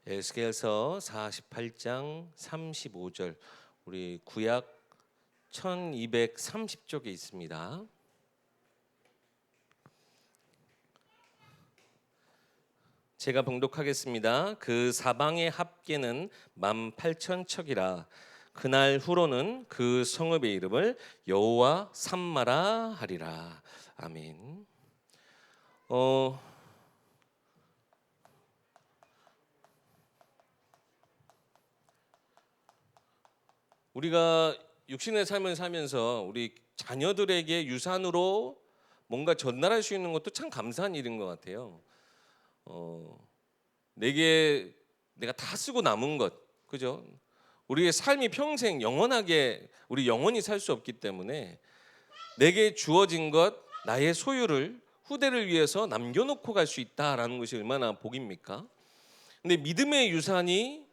에스겔서 48장 35절, 우리 구약 1230쪽에 있습니다. 제가 봉독하겠습니다. 그 사방의 합계는 18,000척이라. 그날 후로는 그 성읍의 이름을 여호와 삼마라 하리라. 아멘. 우리가 육신의 삶을 살면서 우리 자녀들에게 유산으로 뭔가 전달할 수 있는 것도 참 감사한 일인 것 같아요. 내게 내가 다 쓰고 남은 것, 그죠? 우리의 삶이 평생 영원하게 우리 영원히 살 수 없기 때문에 내게 주어진 것, 나의 소유를 후대를 위해서 남겨놓고 갈 수 있다라는 것이 얼마나 복입니까? 근데 믿음의 유산이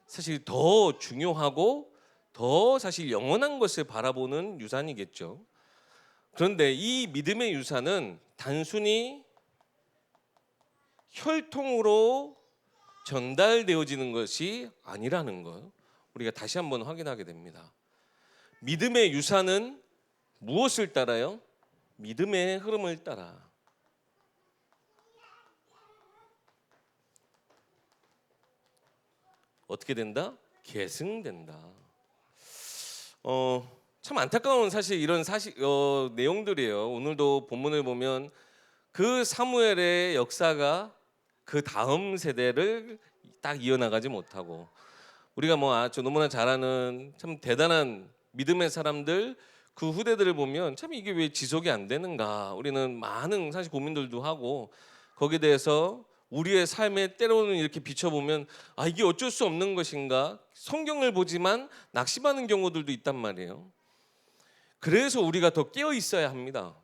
사실 더 중요하고 더 사실 영원한 것을 바라보는 유산이겠죠. 그런데 이 믿음의 유산은 단순히 혈통으로 전달되어지는 것이 아니라는 것, 우리가 다시 한번 확인하게 됩니다. 믿음의 유산은 무엇을 따라요? 믿음의 흐름을 따라. 어떻게 된다? 계승된다. 참 안타까운 사실 이런 내용들이에요. 오늘도 본문을 보면 그 사무엘의 역사가 그 다음 세대를 딱 이어나가지 못하고, 우리가 너무나 잘 아는 참 대단한 믿음의 사람들 그 후대들을 보면 참 이게 왜 지속이 안 되는가, 우리는 많은 사실 고민들도 하고, 거기에 대해서 우리의 삶에 때로는 이렇게 비춰보면 이게 어쩔 수 없는 것인가, 성경을 보지만 낙심하는 경우들도 있단 말이에요. 그래서 우리가 더 깨어 있어야 합니다.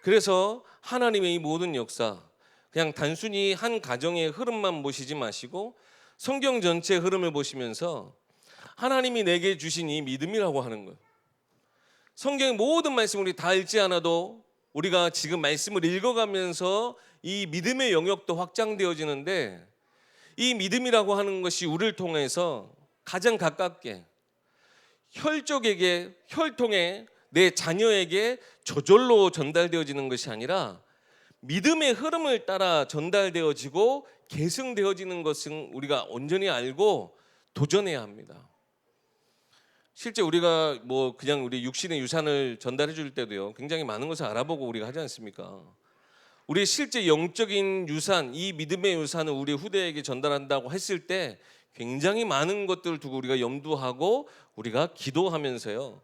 그래서 하나님의 이 모든 역사, 그냥 단순히 한 가정의 흐름만 보시지 마시고 성경 전체의 흐름을 보시면서 하나님이 내게 주신 이 믿음이라고 하는 것, 성경의 모든 말씀 우리 다 읽지 않아도 우리가 지금 말씀을 읽어가면서 이 믿음의 영역도 확장되어지는데, 이 믿음이라고 하는 것이 우리를 통해서 가장 가깝게 혈통에 내 자녀에게 저절로 전달되어지는 것이 아니라 믿음의 흐름을 따라 전달되어지고 계승되어지는 것은 우리가 온전히 알고 도전해야 합니다. 실제 우리가 그냥 우리 육신의 유산을 전달해 줄 때도요, 굉장히 많은 것을 알아보고 우리가 하지 않습니까? 우리 실제 영적인 유산, 이 믿음의 유산을 우리 후대에게 전달한다고 했을 때 굉장히 많은 것들을 두고 우리가 염두하고 우리가 기도하면서요,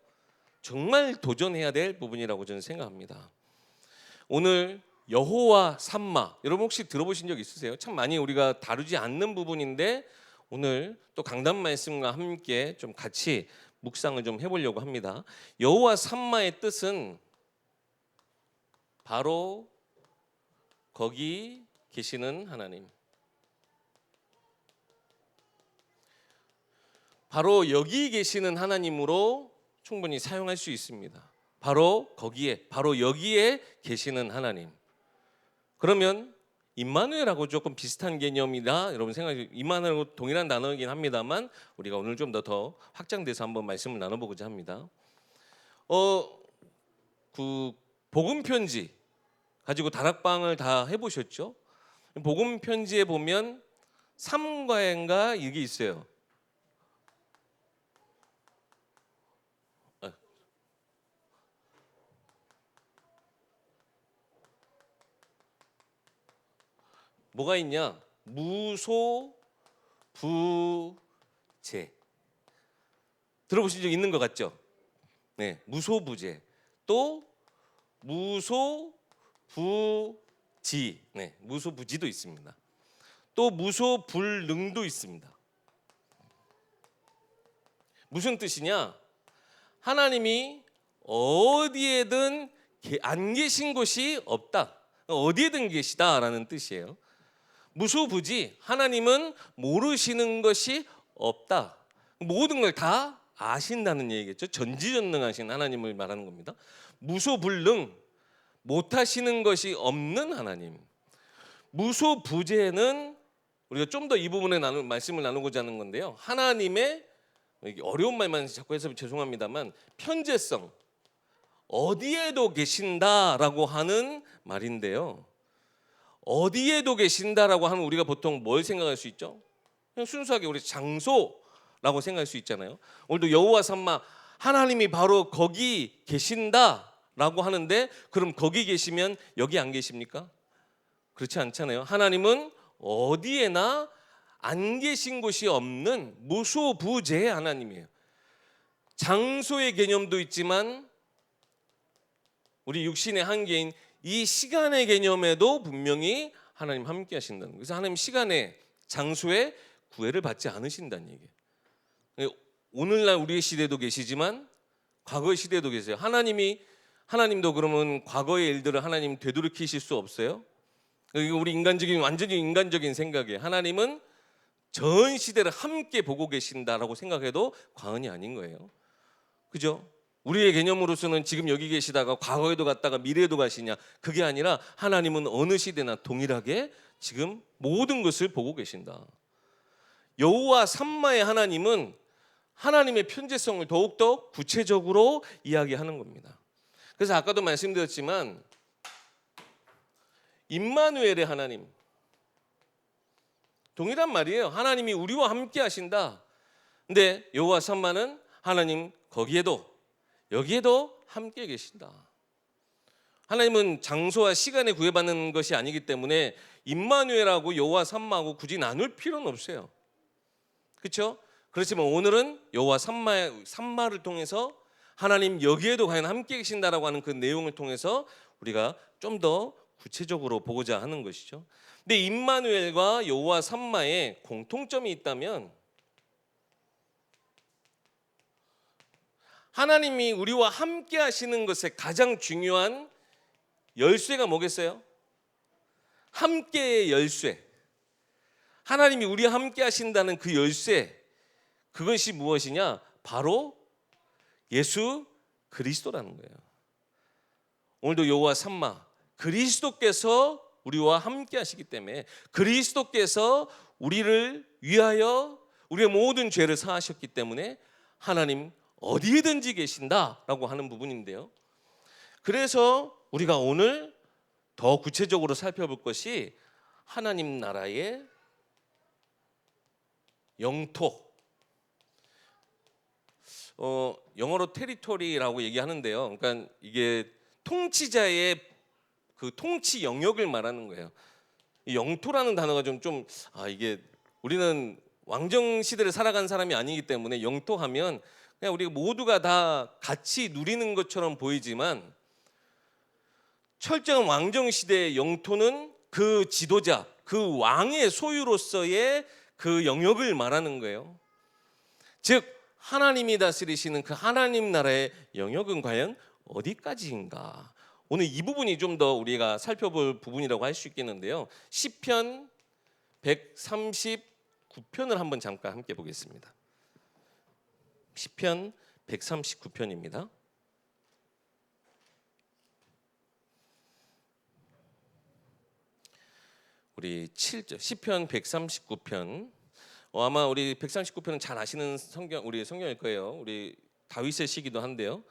정말 도전해야 될 부분이라고 저는 생각합니다. 오늘 여호와 삼마, 여러분 혹시 들어보신 적 있으세요? 참 많이 우리가 다루지 않는 부분인데 오늘 또 강단 말씀과 함께 좀 같이 묵상을 좀 해보려고 합니다. 여호와 삼마의 뜻은 바로 거기 계시는 하나님, 바로 여기 계시는 하나님으로 충분히 사용할 수 있습니다. 바로 거기에, 바로 여기에 계시는 하나님. 그러면 임마누엘하고 조금 비슷한 개념이다 여러분 생각해. 임마누엘하고 동일한 단어이긴 합니다만 우리가 오늘 좀 더 확장돼서 한번 말씀을 나눠보고자 합니다. 그 복음 편지 가지고 다락방을 다 해보셨죠? 복음 편지에 보면 3과인가 이게 있어요. 뭐가 있냐? 무소, 부재. 들어보신 적 있는 것 같죠? 네, 무소부재. 또 무소부지. 네, 무소부지도 있습니다. 또 무소불능도 있습니다. 무슨 뜻이냐? 하나님이 어디에든 안 계신 곳이 없다. 어디에든 계시다라는 뜻이에요. 무소부지, 하나님은 모르시는 것이 없다. 모든 걸 다 아신다는 얘기겠죠. 전지전능하신 하나님을 말하는 겁니다. 무소불능, 못하시는 것이 없는 하나님. 무소부재는 우리가 좀 더 이 부분에 말씀을 나누고자 하는 건데요. 하나님의 어려운 말만 자꾸 해서 죄송합니다만 편재성, 어디에도 계신다라고 하는 말인데요. 어디에도 계신다라고 하면 우리가 보통 뭘 생각할 수 있죠? 그냥 순수하게 우리 장소라고 생각할 수 있잖아요. 오늘도 여호와 삼마 하나님이 바로 거기 계신다라고 하는데 그럼 거기 계시면 여기 안 계십니까? 그렇지 않잖아요. 하나님은 어디에나 안 계신 곳이 없는 무소부재의 하나님이에요. 장소의 개념도 있지만 우리 육신의 한계인 이 시간의 개념에도 분명히 하나님 함께 하신다는 거예요. 그래서 하나님 시간에 장소에 구애를 받지 않으신다는 얘기예요. 오늘날 우리의 시대도 계시지만 과거의 시대도 계세요. 하나님도 그러면 과거의 일들을 하나님 되돌이키실 수 없어요? 우리 완전히 인간적인 생각이에요. 하나님은 전 시대를 함께 보고 계신다라고 생각해도 과언이 아닌 거예요. 그죠? 우리의 개념으로서는 지금 여기 계시다가 과거에도 갔다가 미래에도 가시냐, 그게 아니라 하나님은 어느 시대나 동일하게 지금 모든 것을 보고 계신다. 여호와 삼마의 하나님은 하나님의 편재성을 더욱더 구체적으로 이야기하는 겁니다. 그래서 아까도 말씀드렸지만 임마누엘의 하나님, 동일한 말이에요. 하나님이 우리와 함께 하신다. 근데 여호와 삼마는 하나님 거기에도 여기에도 함께 계신다. 하나님은 장소와 시간에 구애받는 것이 아니기 때문에 임마누엘하고 여호와 삼마하고 굳이 나눌 필요는 없어요. 그렇죠? 그렇지만 오늘은 여호와 삼마를 통해서 하나님 여기에도 과연 함께 계신다라고 하는 그 내용을 통해서 우리가 좀 더 구체적으로 보고자 하는 것이죠. 근데 임마누엘과 여호와 삼마에 공통점이 있다면 하나님이 우리와 함께 하시는 것의 가장 중요한 열쇠가 뭐겠어요? 함께의 열쇠. 하나님이 우리와 함께 하신다는 그 열쇠, 그것이 무엇이냐? 바로 예수 그리스도라는 거예요. 오늘도 여호와 삼마, 그리스도께서 우리와 함께 하시기 때문에 그리스도께서 우리를 위하여 우리의 모든 죄를 사하셨기 때문에 하나님 어디에든지 계신다라고 하는 부분인데요. 그래서 우리가 오늘 더 구체적으로 살펴볼 것이 하나님 나라의 영토. 영어로 테리토리라고 얘기하는데요. 그러니까 이게 통치자의 그 통치 영역을 말하는 거예요. 이 영토라는 단어가 이게 우리는 왕정 시대를 살아간 사람이 아니기 때문에 영토하면 그냥 우리 모두가 다 같이 누리는 것처럼 보이지만 철저한 왕정 시대의 영토는 그 지도자, 그 왕의 소유로서의 그 영역을 말하는 거예요. 즉 하나님이 다스리시는 그 하나님 나라의 영역은 과연 어디까지인가? 오늘 이 부분이 좀 더 우리가 살펴볼 부분이라고 할 수 있겠는데요. 시편 139편을 한번 잠깐 함께 보겠습니다. 시편 139편입니다. 우리 7절 시편 139편. 아마 우리 139편은 잘 아시는 우리 성경일 거예요. 우리 다윗의 시기도 한데요.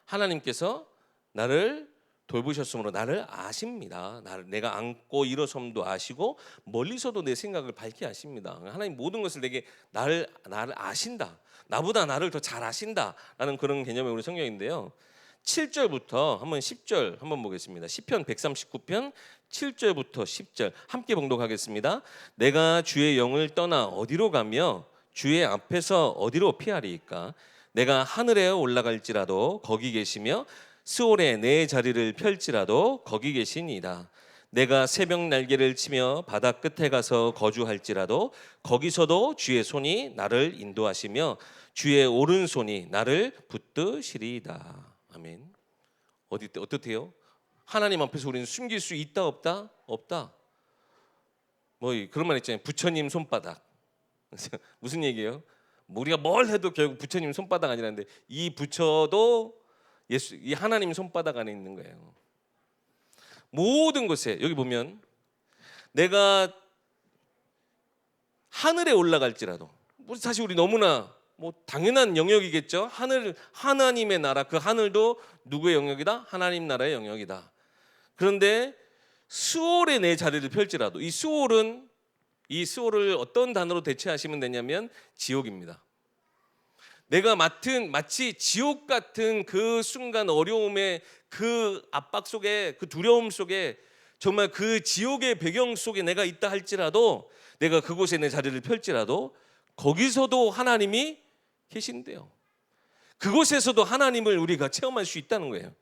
하나님께서 나를 돌보셨으므로 나를 아십니다. 내가 앉고 일어섬도 아시고 멀리서도 내 생각을 밝히 아십니다. 하나님 모든 것을 나를 아신다. 나보다 나를 더 잘 아신다라는 그런 개념의 우리 성경인데요. 7절부터 한번 10절 한번 보겠습니다. 시편 139편 7절부터 10절 함께 봉독하겠습니다. 내가 주의 영을 떠나 어디로 가며 주의 앞에서 어디로 피하리이까? 내가 하늘에 올라갈지라도 거기 계시며 스올에 내 자리를 펼지라도 거기 계시니이다. 내가 새벽 날개를 치며 바다 끝에 가서 거주할지라도 거기서도 주의 손이 나를 인도하시며 주의 오른손이 나를 붙드시리이다. 아멘. 어떻대요? 하나님 앞에서 우리는 숨길 수 있다 없다? 없다. 뭐 그런 말 있잖아요. 부처님 손바닥. 무슨 얘기예요? 우리가 뭘 해도 결국 부처님 손바닥 아니라는데 이 부처도 이 하나님 손바닥 안에 있는 거예요. 모든 것에 여기 보면 내가 하늘에 올라갈지라도, 사실 우리 너무나 뭐 당연한 영역이겠죠. 하나님의 나라, 그 하늘도 누구의 영역이다? 하나님 나라의 영역이다. 그런데 수월에 내 자리를 펼지라도, 이 수월을 어떤 단어로 대체하시면 되냐면 지옥입니다. 내가 마치 지옥 같은 그 순간 어려움의 그 압박 속에, 그 두려움 속에, 정말 그 지옥의 배경 속에 내가 있다 할지라도, 내가 그곳에 내 자리를 펼지라도 거기서도 하나님이 계신대요. 그곳에서도 하나님을 우리가 체험할 수 있다는 거예요.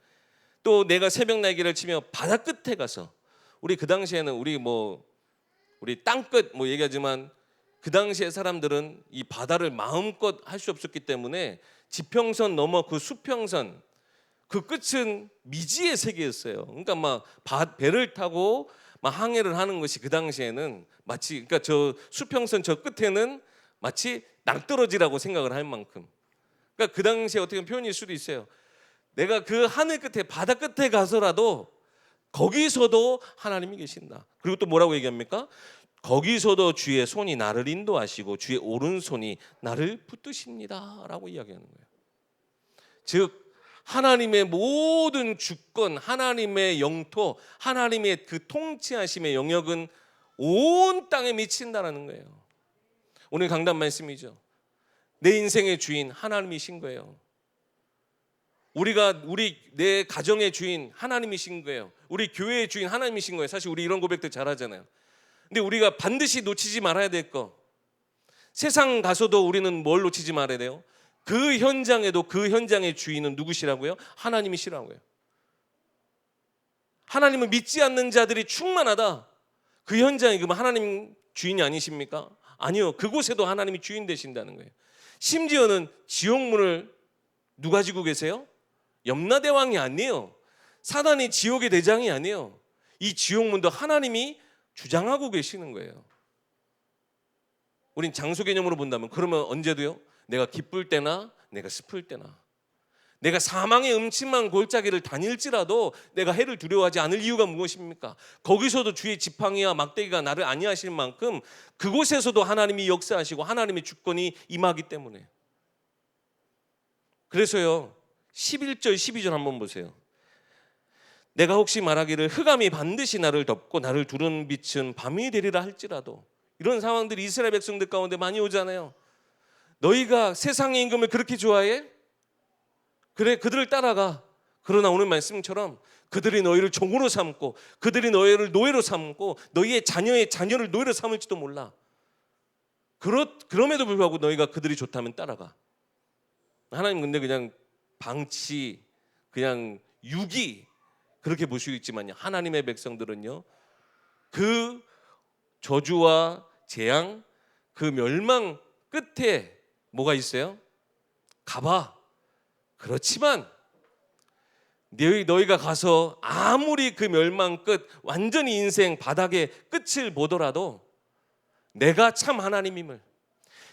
또 내가 새벽 날개를 치며 바다 끝에 가서, 우리 그 당시에는 우리 땅끝 얘기하지만, 그 당시에 사람들은 이 바다를 마음껏 할 수 없었기 때문에 지평선 넘어 그 수평선, 그 끝은 미지의 세계였어요. 그러니까 막 배를 타고 막 항해를 하는 것이 그 당시에는 마치, 그러니까 저 수평선 저 끝에는 마치 낭떠러지라고 생각을 할 만큼, 그러니까 그 당시에 어떻게 표현일 수도 있어요. 내가 그 하늘 끝에, 바다 끝에 가서라도 거기서도 하나님이 계신다. 그리고 또 뭐라고 얘기합니까? 거기서도 주의 손이 나를 인도하시고 주의 오른손이 나를 붙드십니다 라고 이야기하는 거예요. 즉 하나님의 모든 주권, 하나님의 영토, 하나님의 그 통치하심의 영역은 온 땅에 미친다라는 거예요. 오늘 강단 말씀이죠. 내 인생의 주인 하나님이신 거예요. 내 가정의 주인 하나님이신 거예요. 우리 교회의 주인 하나님이신 거예요. 사실 우리 이런 고백들 잘하잖아요. 근데 우리가 반드시 놓치지 말아야 될 거, 세상 가서도 우리는 뭘 놓치지 말아야 돼요? 그 현장에도 그 현장의 주인은 누구시라고요? 하나님이시라고요. 하나님을 믿지 않는 자들이 충만하다. 그 현장이 그러면 하나님 주인이 아니십니까? 아니요. 그곳에도 하나님이 주인 되신다는 거예요. 심지어는 지옥문을 누가 지고 계세요? 염라대왕이 아니에요. 사단이 지옥의 대장이 아니에요. 이 지옥문도 하나님이 주장하고 계시는 거예요. 우린 장소 개념으로 본다면, 그러면 언제도요? 내가 기쁠 때나 내가 슬플 때나, 내가 사망의 음침한 골짜기를 다닐지라도 내가 해를 두려워하지 않을 이유가 무엇입니까? 거기서도 주의 지팡이와 막대기가 나를 안위하실 만큼 그곳에서도 하나님이 역사하시고 하나님의 주권이 임하기 때문에. 그래서요 11절 12절 한번 보세요. 내가 혹시 말하기를 흑암이 반드시 나를 덮고 나를 두른 빛은 밤이 되리라 할지라도, 이런 상황들이 이스라엘 백성들 가운데 많이 오잖아요. 너희가 세상의 임금을 그렇게 좋아해? 그래, 그들을 따라가. 그러나 오늘 말씀처럼 그들이 너희를 종으로 삼고 그들이 너희를 노예로 삼고 너희의 자녀를 노예로 삼을지도 몰라. 그럼에도 불구하고 너희가 그들이 좋다면 따라가. 하나님 근데 그냥 방치, 그냥 유기 그렇게 볼 수 있지만요, 하나님의 백성들은요 그 저주와 재앙, 그 멸망 끝에 뭐가 있어요? 가봐. 그렇지만 너희가 가서 아무리 그 멸망 끝, 완전히 인생 바닥의 끝을 보더라도 내가 참 하나님임을,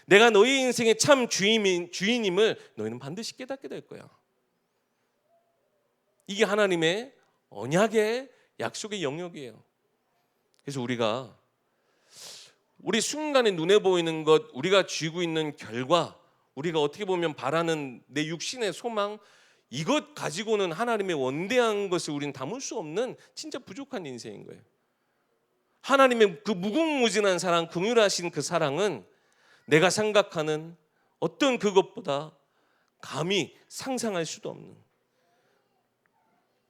내가 너희 인생의 참 주인임을 너희는 반드시 깨닫게 될 거야. 이게 하나님의 언약의 약속의 영역이에요. 그래서 우리 순간에 눈에 보이는 것, 우리가 쥐고 있는 결과, 우리가 어떻게 보면 바라는 내 육신의 소망, 이것 가지고는 하나님의 원대한 것을 우리는 담을 수 없는 진짜 부족한 인생인 거예요. 하나님의 그 무궁무진한 사랑, 긍휼하신 그 사랑은 내가 생각하는 어떤 그것보다 감히 상상할 수도 없는.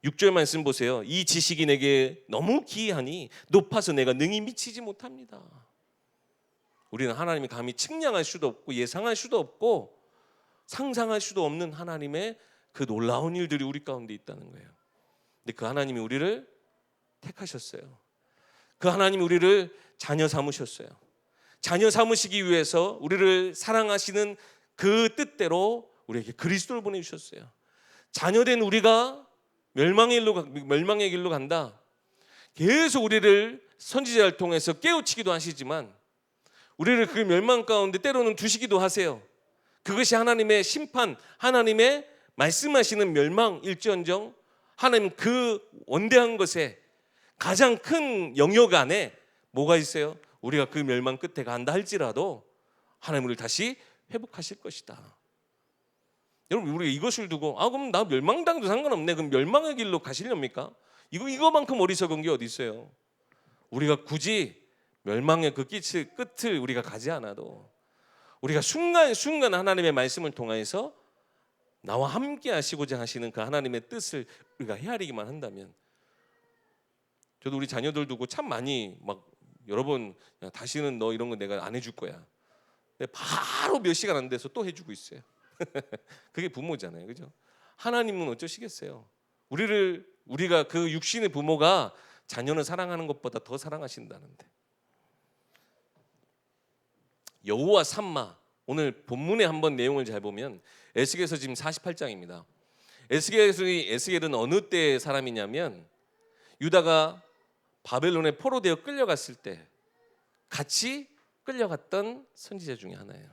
6절 말씀 보세요. 이 지식이 내게 너무 기이하니 높아서 내가 능히 미치지 못합니다. 우리는 하나님이 감히 측량할 수도 없고 예상할 수도 없고 상상할 수도 없는 하나님의 그 놀라운 일들이 우리 가운데 있다는 거예요. 근데 그 하나님이 우리를 택하셨어요. 그 하나님이 우리를 자녀 삼으셨어요. 자녀 삼으시기 위해서 우리를 사랑하시는 그 뜻대로 우리에게 그리스도를 보내주셨어요. 자녀된 우리가 멸망의 길로 간다. 계속 우리를 선지자를 통해서 깨우치기도 하시지만 우리를 그 멸망 가운데 때로는 두시기도 하세요. 그것이 하나님의 심판, 하나님의 말씀하시는 멸망일지언정 하나님 그 원대한 것에 가장 큰 영역 안에 뭐가 있어요? 우리가 그 멸망 끝에 간다 할지라도 하나님 우리를 다시 회복하실 것이다. 여러분, 우리가 이것을 두고 그럼 나 멸망당도 상관없네, 그럼 멸망의 길로 가시렵니까? 이거만큼 어리석은 게 어디 있어요? 우리가 굳이 멸망의 그 끝을 우리가 가지 않아도 우리가 순간순간 하나님의 말씀을 통해서 나와 함께 하시고자 하시는 그 하나님의 뜻을 우리가 헤아리기만 한다면, 저도 우리 자녀들 두고 참 많이 막 여러 번 다시는 너 이런 거 내가 안 해줄 거야. 근데 바로 몇 시간 안 돼서 또 해주고 있어요. 그게 부모잖아요, 그죠? 하나님은 어쩌시겠어요? 우리가 그 육신의 부모가 자녀를 사랑하는 것보다 더 사랑하신다는데. 여호와 삼마, 오늘 본문의 한번 내용을 잘 보면 에스겔서 지금 48장입니다. 에스겔은 어느 때의 사람이냐면 유다가 바벨론에 포로되어 끌려갔을 때 같이 끌려갔던 선지자 중에 하나예요.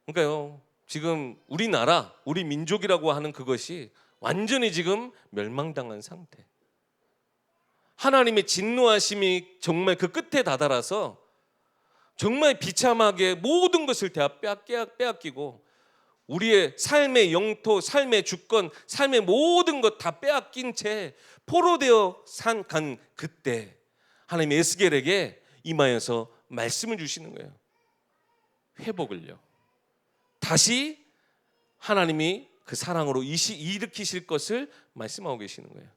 그러니까요, 지금 우리나라, 우리 민족이라고 하는 그것이 완전히 지금 멸망당한 상태. 하나님의 진노하심이 정말 그 끝에 다다라서 정말 비참하게 모든 것을 다 빼앗기고 우리의 삶의 영토, 삶의 주권, 삶의 모든 것 다 빼앗긴 채 포로되어 간 그때 하나님이 에스겔에게 임하여서 말씀을 주시는 거예요. 회복을요. 다시 하나님이 그 사랑으로 일으키실 것을 말씀하고 계시는 거예요.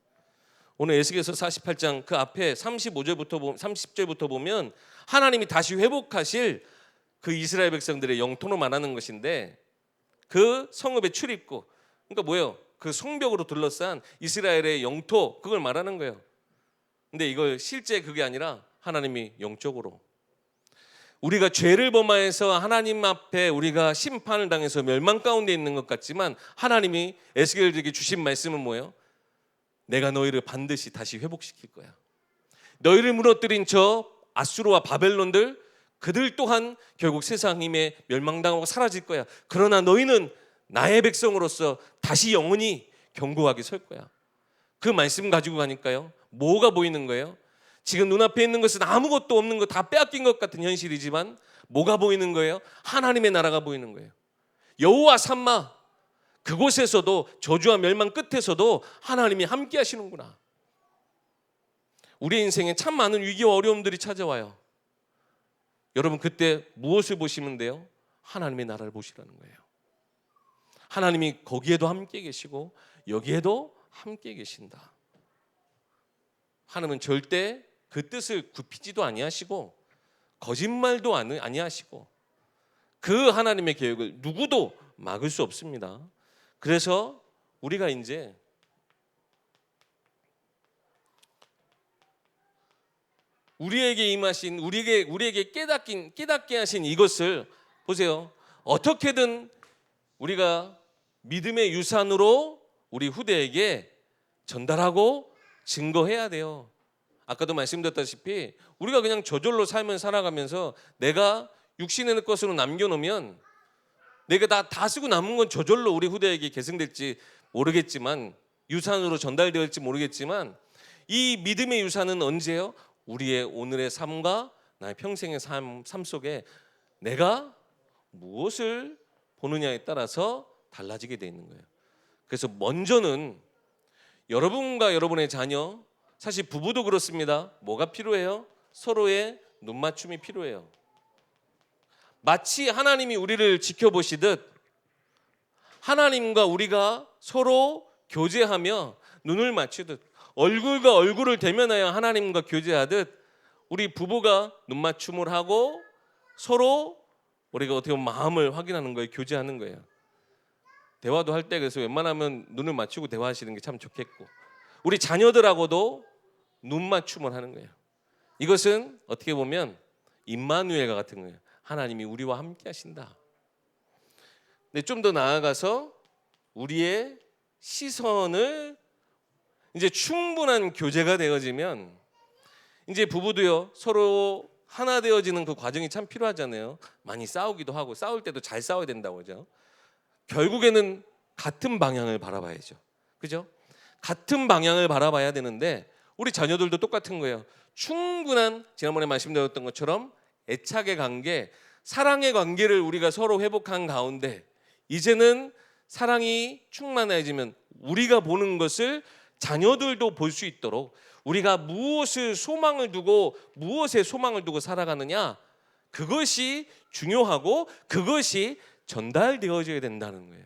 오늘 에스겔서 48장 그 앞에 30절부터 보면 하나님이 다시 회복하실 그 이스라엘 백성들의 영토로 말하는 것인데, 그 성읍의 출입구, 그러니까 뭐예요? 그 성벽으로 둘러싼 이스라엘의 영토, 그걸 말하는 거예요. 근데 이걸 실제 그게 아니라 하나님이 영적으로, 우리가 죄를 범하여서 하나님 앞에 우리가 심판을 당해서 멸망 가운데 있는 것 같지만 하나님이 에스겔에게 주신 말씀은 뭐예요? 내가 너희를 반드시 다시 회복시킬 거야. 너희를 무너뜨린 저 아수르와 바벨론들, 그들 또한 결국 세상 힘에 멸망당하고 사라질 거야. 그러나 너희는 나의 백성으로서 다시 영원히 견고하게 설 거야. 그 말씀 가지고 가니까요, 뭐가 보이는 거예요? 지금 눈앞에 있는 것은 아무것도 없는 것, 다 빼앗긴 것 같은 현실이지만 뭐가 보이는 거예요? 하나님의 나라가 보이는 거예요. 여호와 삼마, 그곳에서도 저주와 멸망 끝에서도 하나님이 함께 하시는구나. 우리 인생에 참 많은 위기와 어려움들이 찾아와요. 여러분, 그때 무엇을 보시면 돼요? 하나님의 나라를 보시라는 거예요. 하나님이 거기에도 함께 계시고 여기에도 함께 계신다. 하나님은 절대 그 뜻을 굽히지도 아니하시고 거짓말도 아니하시고 그 하나님의 계획을 누구도 막을 수 없습니다. 그래서 우리가 이제 우리에게 임하신, 우리에게 깨닫게 하신 이것을 보세요. 어떻게든 우리가 믿음의 유산으로 우리 후대에게 전달하고 증거해야 돼요. 아까도 말씀드렸다시피 우리가 그냥 저절로 삶을 살아가면서 내가 육신의 것으로 남겨놓으면 내가 다 쓰고 남은 건 저절로 우리 후대에게 계승될지 모르겠지만, 유산으로 전달될지 모르겠지만, 이 믿음의 유산은 언제요? 우리의 오늘의 삶과 나의 평생의 삶 속에 내가 무엇을 보느냐에 따라서 달라지게 돼 있는 거예요. 그래서 먼저는 여러분과 여러분의 자녀, 사실 부부도 그렇습니다. 뭐가 필요해요? 서로의 눈맞춤이 필요해요. 마치 하나님이 우리를 지켜보시듯 하나님과 우리가 서로 교제하며 눈을 맞추듯, 얼굴과 얼굴을 대면하여 하나님과 교제하듯 우리 부부가 눈맞춤을 하고 서로 우리가 어떻게 보면 마음을 확인하는 거예요. 교제하는 거예요. 대화도 할 때 그래서 웬만하면 눈을 맞추고 대화하시는 게 참 좋겠고, 우리 자녀들하고도 눈맞춤을 하는 거예요. 이것은 어떻게 보면 임마누엘과 같은 거예요. 하나님이 우리와 함께 하신다. 근데 좀 더 나아가서 우리의 시선을 이제 충분한 교제가 되어지면 이제 부부도요, 서로 하나 되어지는 그 과정이 참 필요하잖아요. 많이 싸우기도 하고, 싸울 때도 잘 싸워야 된다고 하죠. 결국에는 같은 방향을 바라봐야죠. 그죠? 같은 방향을 바라봐야 되는데 우리 자녀들도 똑같은 거예요. 충분한, 지난번에 말씀드렸던 것처럼 애착의 관계, 사랑의 관계를 우리가 서로 회복한 가운데 이제는 사랑이 충만해지면 우리가 보는 것을 자녀들도 볼 수 있도록, 우리가 무엇을 소망을 두고 무엇에 소망을 두고 살아가느냐, 그것이 중요하고 그것이 전달되어져야 된다는 거예요.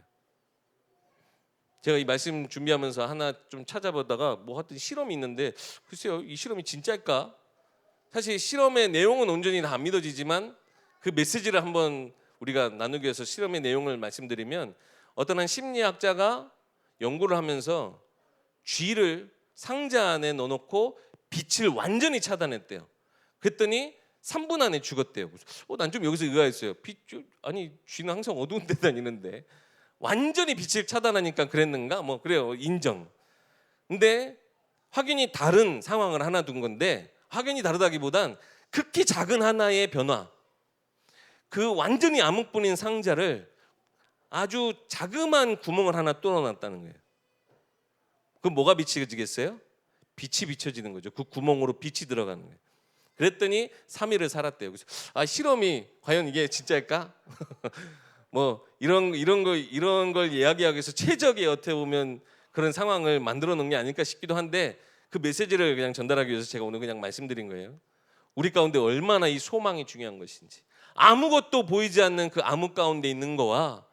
제가 이 말씀 준비하면서 하나 좀 찾아보다가 뭐 하여튼 실험이 있는데, 글쎄요, 이 실험이 진짜일까? 사실 실험의 내용은 온전히 다 안 믿어지지만 그 메시지를 한번 우리가 나누기 위해서 실험의 내용을 말씀드리면, 어떤 한 심리학자가 연구를 하면서 쥐를 상자 안에 넣어놓고 빛을 완전히 차단했대요. 그랬더니 3분 안에 죽었대요. 난 좀 여기서 의아했어요. 아니 쥐는 항상 어두운 데 다니는데 완전히 빛을 차단하니까 그랬는가? 뭐 그래요, 인정. 근데 확연히 다른 상황을 하나 둔 건데, 확연히 다르다기보단 극히 작은 하나의 변화, 그 완전히 암흑뿐인 상자를 아주 자그마한 구멍을 하나 뚫어놨다는 거예요. 그럼 뭐가 비춰지겠어요? 빛이 비춰지는 거죠. 그 구멍으로 빛이 들어가는 거예요. 그랬더니 3일을 살았대요. 그래서 실험이 과연 이게 진짜일까? 뭐 이런 걸 이야기하기 위해서 최적의, 어떻게 보면 그런 상황을 만들어 놓은 게 아닐까 싶기도 한데, 그 메시지를 그냥 전달하기 위해서 제가 오늘 그냥 말씀드린 거예요. 우리 가운데 얼마나 이 소망이 중요한 것인지, 아무것도 보이지 않는 그 암흑 가운데 있는 거와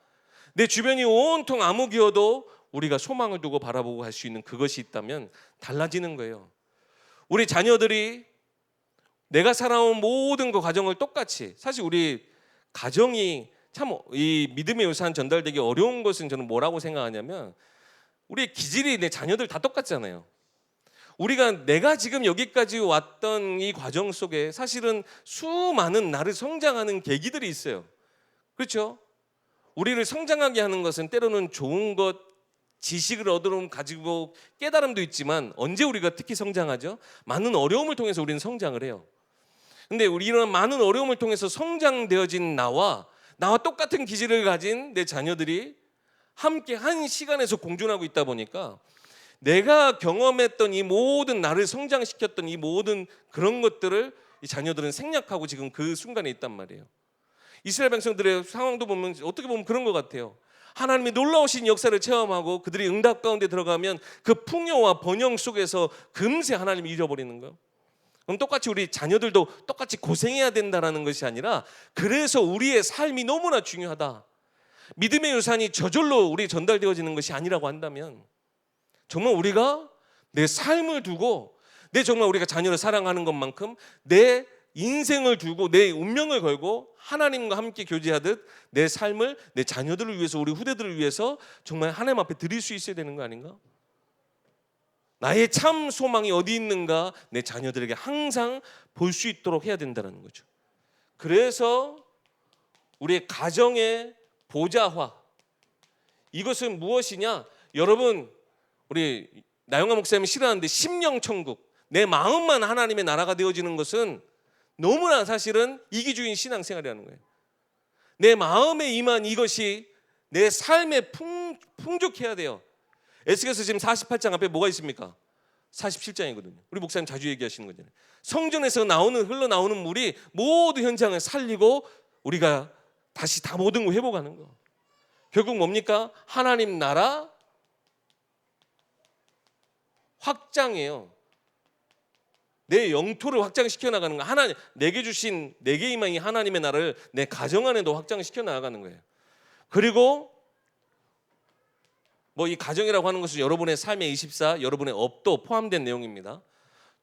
내 주변이 온통 암흑이어도 우리가 소망을 두고 바라보고 할 수 있는 그것이 있다면 달라지는 거예요. 우리 자녀들이 내가 살아온 모든 그 과정을 똑같이, 사실 우리 가정이 참 이 믿음의 유산 전달되기 어려운 것은 저는 뭐라고 생각하냐면, 우리의 기질이, 내 자녀들 다 똑같잖아요. 내가 지금 여기까지 왔던 이 과정 속에 사실은 수많은 나를 성장하는 계기들이 있어요. 그렇죠? 우리를 성장하게 하는 것은 때로는 좋은 것, 지식을 얻으면 가지고 깨달음도 있지만, 언제 우리가 특히 성장하죠? 많은 어려움을 통해서 우리는 성장을 해요. 근데 우리 이런 많은 어려움을 통해서 성장되어진 나와 똑같은 기질을 가진 내 자녀들이 함께 한 시간에서 공존하고 있다 보니까, 내가 경험했던 이 모든, 나를 성장시켰던 이 모든 그런 것들을 이 자녀들은 생략하고 지금 그 순간에 있단 말이에요. 이스라엘 백성들의 상황도 보면 어떻게 보면 그런 것 같아요. 하나님의 놀라우신 역사를 체험하고 그들이 응답 가운데 들어가면 그 풍요와 번영 속에서 금세 하나님을 잃어버리는 거예요. 그럼 똑같이 우리 자녀들도 똑같이 고생해야 된다는 것이 아니라, 그래서 우리의 삶이 너무나 중요하다, 믿음의 유산이 저절로 우리 전달되어지는 것이 아니라고 한다면, 정말 우리가 내 삶을 두고, 정말 우리가 자녀를 사랑하는 것만큼 내 인생을 두고 내 운명을 걸고 하나님과 함께 교제하듯 내 삶을 내 자녀들을 위해서, 우리 후대들을 위해서 정말 하나님 앞에 드릴 수 있어야 되는 거 아닌가? 나의 참 소망이 어디 있는가 내 자녀들에게 항상 볼 수 있도록 해야 된다는 거죠. 그래서 우리의 가정의 보좌화, 이것은 무엇이냐? 여러분, 우리 나영아 목사님이 싫어하는데 심령 천국, 내 마음만 하나님의 나라가 되어지는 것은 너무나 사실은 이기주의인 신앙생활이라는 거예요. 내 마음에 임한 이것이 내 삶에 풍족해야 돼요. 에스겔서 지금 48장 앞에 뭐가 있습니까? 47장이거든요. 우리 목사님 자주 얘기하시는 거잖아요. 성전에서 흘러나오는 물이 모든 현장을 살리고 우리가 다시 다 모든 걸 회복하는 거. 결국 뭡니까? 하나님 나라 확장이에요. 내 영토를 확장시켜 나가는 거. 하나님 내게 주신, 내게 임한 이 하나님의 나라를 내 가정 안에도 확장시켜 나가는 거예요. 그리고 뭐 이 가정이라고 하는 것은 여러분의 삶의 24, 여러분의 업도 포함된 내용입니다.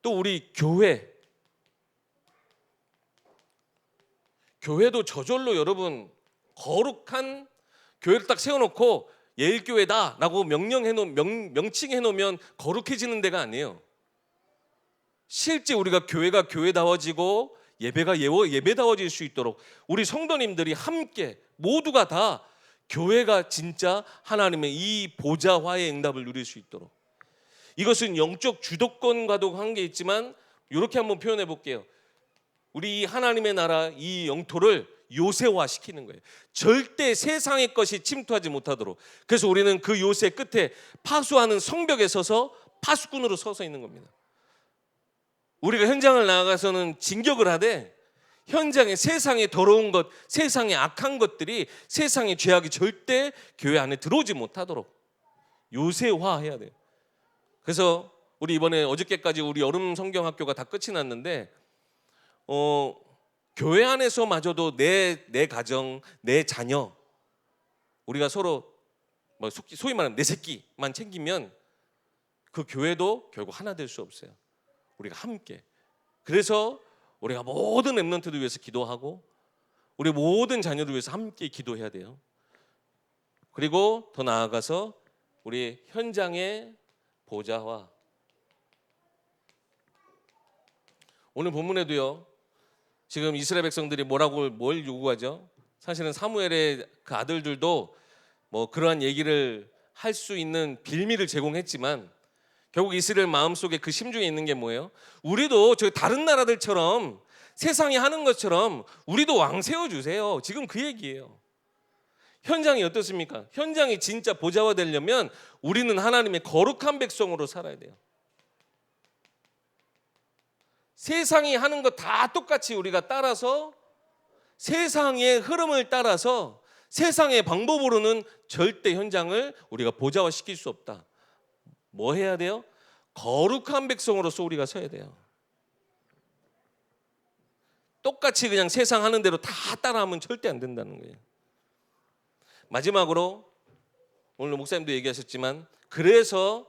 또 우리 교회도 저절로 여러분 거룩한 교회를 딱 세워놓고 예일교회다라고 명칭해 놓으면 거룩해지는 데가 아니에요. 실제 우리가 교회가 교회다워지고 예배가 예배다워질 수 있도록 우리 성도님들이 함께 모두가 다 교회가 진짜 하나님의 이 보좌화의 응답을 누릴 수 있도록, 이것은 영적 주도권과도 관계 있지만 이렇게 한번 표현해 볼게요. 우리 이 하나님의 나라 이 영토를 요새화시키는 거예요. 절대 세상의 것이 침투하지 못하도록. 그래서 우리는 그 요새 끝에 파수하는 성벽에 서서 파수꾼으로 서서 있는 겁니다. 우리가 현장을 나가서는 진격을 하되 현장에 세상의 더러운 것, 세상의 악한 것들이, 세상의 죄악이 절대 교회 안에 들어오지 못하도록 요새화해야 돼요. 그래서 우리 이번에 어저께까지 우리 여름 성경학교가 다 끝이 났는데 교회 안에서마저도 내 가정, 내 자녀, 우리가 서로 소위 말하는 내 새끼만 챙기면 그 교회도 결국 하나 될 수 없어요. 우리가 함께. 그래서 우리가 모든 렘넌트들 위해서 기도하고 우리 모든 자녀들 위해서 함께 기도해야 돼요. 그리고 더 나아가서 우리 현장의 보좌와, 오늘 본문에도요, 지금 이스라엘 백성들이 뭘 요구하죠? 사실은 사무엘의 그 아들들도 뭐 그러한 얘기를 할 수 있는 빌미를 제공했지만 결국 이스라엘 마음속에 그 심중에 있는 게 뭐예요? 우리도 저 다른 나라들처럼 세상이 하는 것처럼 우리도 왕 세워주세요. 지금 그 얘기예요. 현장이 어떻습니까? 현장이 진짜 보좌화 되려면 우리는 하나님의 거룩한 백성으로 살아야 돼요. 세상이 하는 거 다 똑같이 우리가 따라서, 세상의 흐름을 따라서 세상의 방법으로는 절대 현장을 우리가 보좌화 시킬 수 없다. 뭐 해야 돼요? 거룩한 백성으로서 우리가 서야 돼요. 똑같이 그냥 세상 하는 대로 다 따라하면 절대 안 된다는 거예요. 마지막으로 오늘 목사님도 얘기하셨지만, 그래서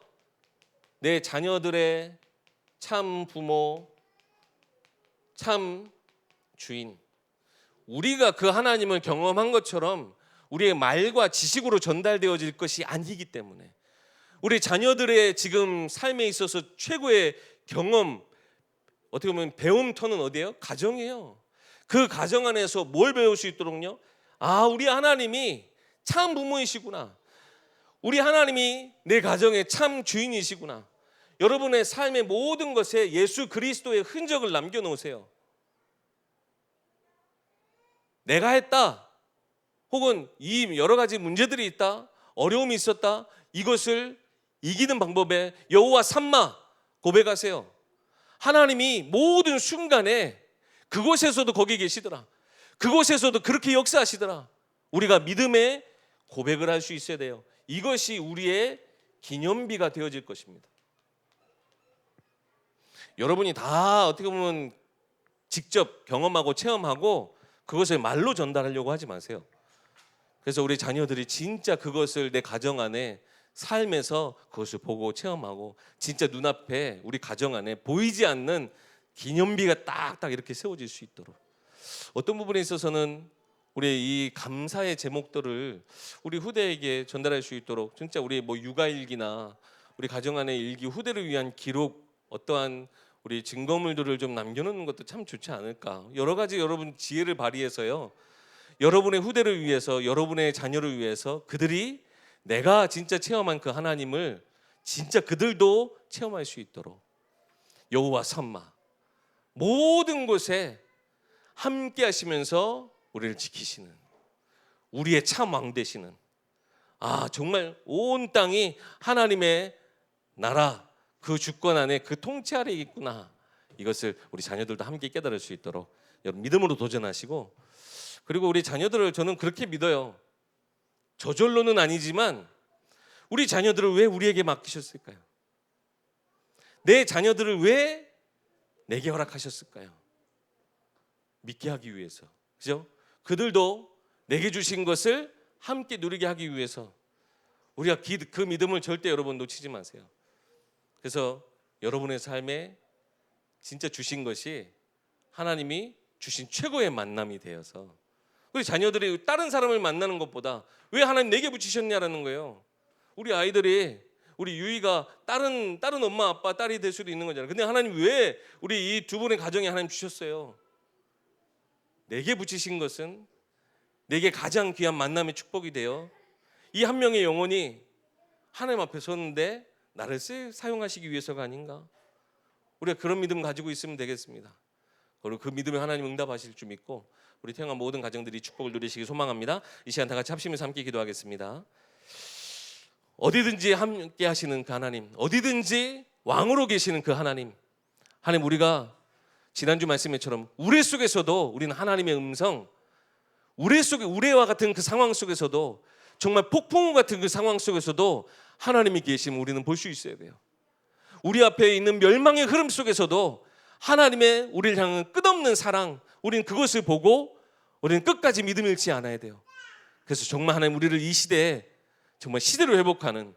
내 자녀들의 참 부모, 참 주인, 우리가 그 하나님을 경험한 것처럼 우리의 말과 지식으로 전달되어질 것이 아니기 때문에, 우리 자녀들의 지금 삶에 있어서 최고의 경험, 어떻게 보면 배움터는 어디예요? 가정이에요. 그 가정 안에서 뭘 배울 수 있도록요? 아, 우리 하나님이 참 부모이시구나. 우리 하나님이 내 가정의 참 주인이시구나. 여러분의 삶의 모든 것에 예수 그리스도의 흔적을 남겨놓으세요. 내가 했다, 혹은 이 여러 가지 문제들이 있다, 어려움이 있었다, 이것을 이기는 방법에 여호와 삼마 고백하세요. 하나님이 모든 순간에 그곳에서도 거기 계시더라, 그곳에서도 그렇게 역사하시더라. 우리가 믿음의 고백을 할 수 있어야 돼요. 이것이 우리의 기념비가 되어질 것입니다. 여러분이 다 어떻게 보면 직접 경험하고 체험하고 그것을 말로 전달하려고 하지 마세요. 그래서 우리 자녀들이 진짜 그것을 내 가정 안에, 삶에서 그것을 보고 체험하고 진짜 눈앞에 우리 가정 안에 보이지 않는 기념비가 딱딱 이렇게 세워질 수 있도록, 어떤 부분에 있어서는 우리 이 감사의 제목들을 우리 후대에게 전달할 수 있도록, 진짜 우리 뭐 육아일기나 우리 가정 안의 일기, 후대를 위한 기록, 어떠한 우리 증거물들을 좀 남겨놓는 것도 참 좋지 않을까. 여러 가지 여러분 지혜를 발휘해서요, 여러분의 후대를 위해서, 여러분의 자녀를 위해서 그들이 내가 진짜 체험한 그 하나님을 진짜 그들도 체험할 수 있도록 여호와 삼마 모든 곳에 함께 하시면서 우리를 지키시는, 우리의 참 왕 되시는, 아, 정말 온 땅이 하나님의 나라, 그 주권 안에 그 통치 아래에 있구나. 이것을 우리 자녀들도 함께 깨달을 수 있도록 여러분 믿음으로 도전하시고, 그리고 우리 자녀들을 저는 그렇게 믿어요. 저절로는 아니지만 우리 자녀들을 왜 우리에게 맡기셨을까요? 내 자녀들을 왜 내게 허락하셨을까요? 믿게 하기 위해서. 그죠? 그들도 내게 주신 것을 함께 누리게 하기 위해서. 우리가 그 믿음을 절대 여러분 놓치지 마세요. 그래서 여러분의 삶에 진짜 주신 것이 하나님이 주신 최고의 만남이 되어서, 우리 자녀들이 다른 사람을 만나는 것보다 왜 하나님 내게 붙이셨냐라는 거예요. 우리 아이들이, 우리 유이가 다른 엄마 아빠 딸이 될 수도 있는 거잖아요. 근데 하나님 왜 우리 이 두 분의 가정에 하나님 주셨어요? 내게 붙이신 것은 내게 가장 귀한 만남의 축복이 되어 이 한 명의 영혼이 하나님 앞에 섰는데 나를 사용하시기 위해서가 아닌가. 우리가 그런 믿음 가지고 있으면 되겠습니다. 그리고 그 믿음에 하나님 응답하실 줄 믿고 우리 태영한 모든 가정들이 축복을 누리시기 소망합니다. 이 시간 다 같이 합심해서 함께 기도하겠습니다. 어디든지 함께 하시는 그 하나님, 어디든지 왕으로 계시는 그 하나님, 하나님, 우리가 지난주 말씀처럼 우레 속에서도 우리는 하나님의 음성, 우레 속에 우레와 같은 그 상황 속에서도, 정말 폭풍우 같은 그 상황 속에서도 하나님이 계심을 우리는 볼 수 있어야 돼요. 우리 앞에 있는 멸망의 흐름 속에서도 하나님의 우리를 향한 끝없는 사랑, 우리는 그것을 보고 우리는 끝까지 믿음을 잃지 않아야 돼요. 그래서 정말 하나님, 우리를 이 시대에 정말 시대로 회복하는,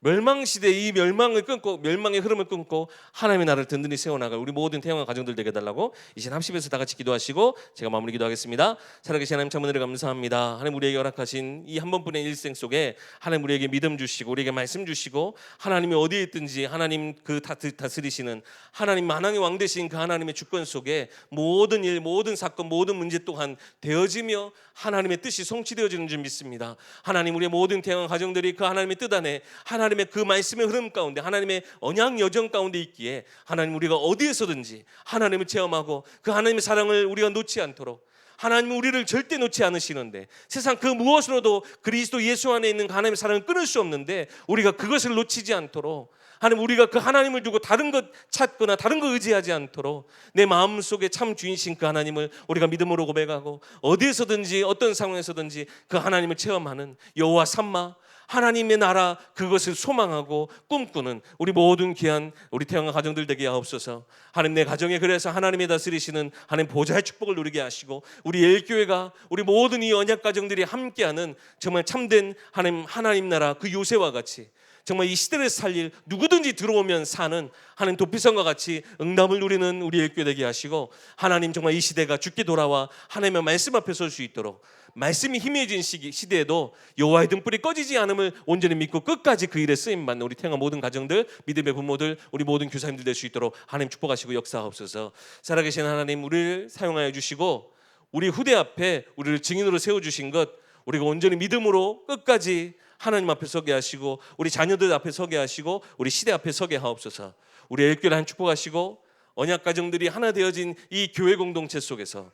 멸망 시대의 이 멸망을 끊고, 멸망의 흐름을 끊고 하나님의 나라를 든든히 세워나갈 우리 모든 태영한 가정들 되게 해달라고 이제 합심해서 다 같이 기도하시고 제가 마무리 기도하겠습니다. 살아계신 하나님, 참 은혜를 감사합니다. 하나님, 우리에게 허락하신 이 한 번뿐의 일생 속에 하나님 우리에게 믿음 주시고 우리에게 말씀 주시고, 하나님이 어디에 있든지 하나님 그 다스리시는 하나님, 만왕의 왕 되신 그 하나님의 주권 속에 모든 일, 모든 사건, 모든 문제 또한 되어지며 하나님의 뜻이 성취되어지는 줄 믿습니다. 하나님, 우리의 모든 태영한 가정들이 그 하나님의 뜻 안에, 하나님의 그 말씀의 흐름 가운데, 하나님의 언약 여정 가운데 있기에 하나님, 우리가 어디에서든지 하나님을 체험하고 그 하나님의 사랑을 우리가 놓지 않도록, 하나님은 우리를 절대 놓지 않으시는데, 세상 그 무엇으로도 그리스도 예수 안에 있는 그 하나님의 사랑을 끊을 수 없는데 우리가 그것을 놓치지 않도록, 하나님, 우리가 그 하나님을 두고 다른 것 찾거나 다른 것 의지하지 않도록 내 마음속에 참 주인이신 그 하나님을 우리가 믿음으로 고백하고 어디에서든지 어떤 상황에서든지 그 하나님을 체험하는 여호와 삼마, 하나님의 나라, 그것을 소망하고 꿈꾸는 우리 모든 귀한 우리 태영아 가정들 되게 하옵소서. 하나님, 내 가정에 그래서 하나님의 다스리시는 하나님 보좌의 축복을 누리게 하시고, 우리 예일교회가, 우리 모든 이 언약 가정들이 함께하는 정말 참된 하나님 나라 그 요새와 같이 정말 이 시대를 살릴, 누구든지 들어오면 사는 하나님 도피성과 같이 응답을 누리는 우리 예일교회 되게 하시고, 하나님, 정말 이 시대가 주께 돌아와 하나님의 말씀 앞에 설 수 있도록, 말씀이 희미해진 시대에도 여호와의 등불이 꺼지지 않음을 온전히 믿고 끝까지 그 일에 쓰임받는 우리 태영아 모든 가정들, 믿음의 부모들, 우리 모든 교사님들 될 수 있도록 하나님 축복하시고 역사하옵소서. 살아계신 하나님, 우리를 사용하여 주시고 우리 후대 앞에 우리를 증인으로 세워주신 것, 우리가 온전히 믿음으로 끝까지 하나님 앞에 서게 하시고, 우리 자녀들 앞에 서게 하시고, 우리 시대 앞에 서게 하옵소서. 우리 일교를 한 축복하시고, 언약 가정들이 하나 되어진 이 교회 공동체 속에서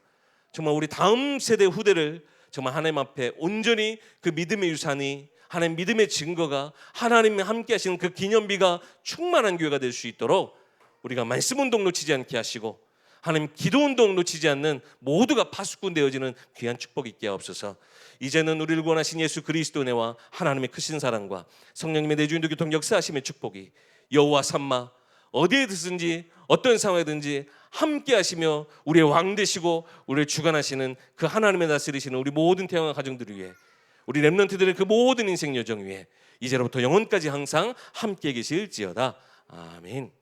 정말 우리 다음 세대 후대를 정말 하나님 앞에 온전히 그 믿음의 유산이, 하나님 믿음의 증거가, 하나님이 함께 하시는 그 기념비가 충만한 교회가 될 수 있도록 우리가 말씀 운동 놓치지 않게 하시고, 하나님 기도 운동 놓치지 않는 모두가 파수꾼 되어지는 귀한 축복 있게 하옵소서. 이제는 우리를 구원하신 예수 그리스도 은혜와 하나님의 크신 사랑과 성령님의 내주인도 교통 역사하심의 축복이 여호와 삼마, 어디에 든지 어떤 상황이든지 함께 하시며 우리의 왕 되시고 우리를 주관하시는 그 하나님의 다스리시는 우리 모든 태영아 가정들을 위해, 우리 렘넌트들의 그 모든 인생 여정 위에 이제로부터 영원까지 항상 함께 계실지어다. 아멘.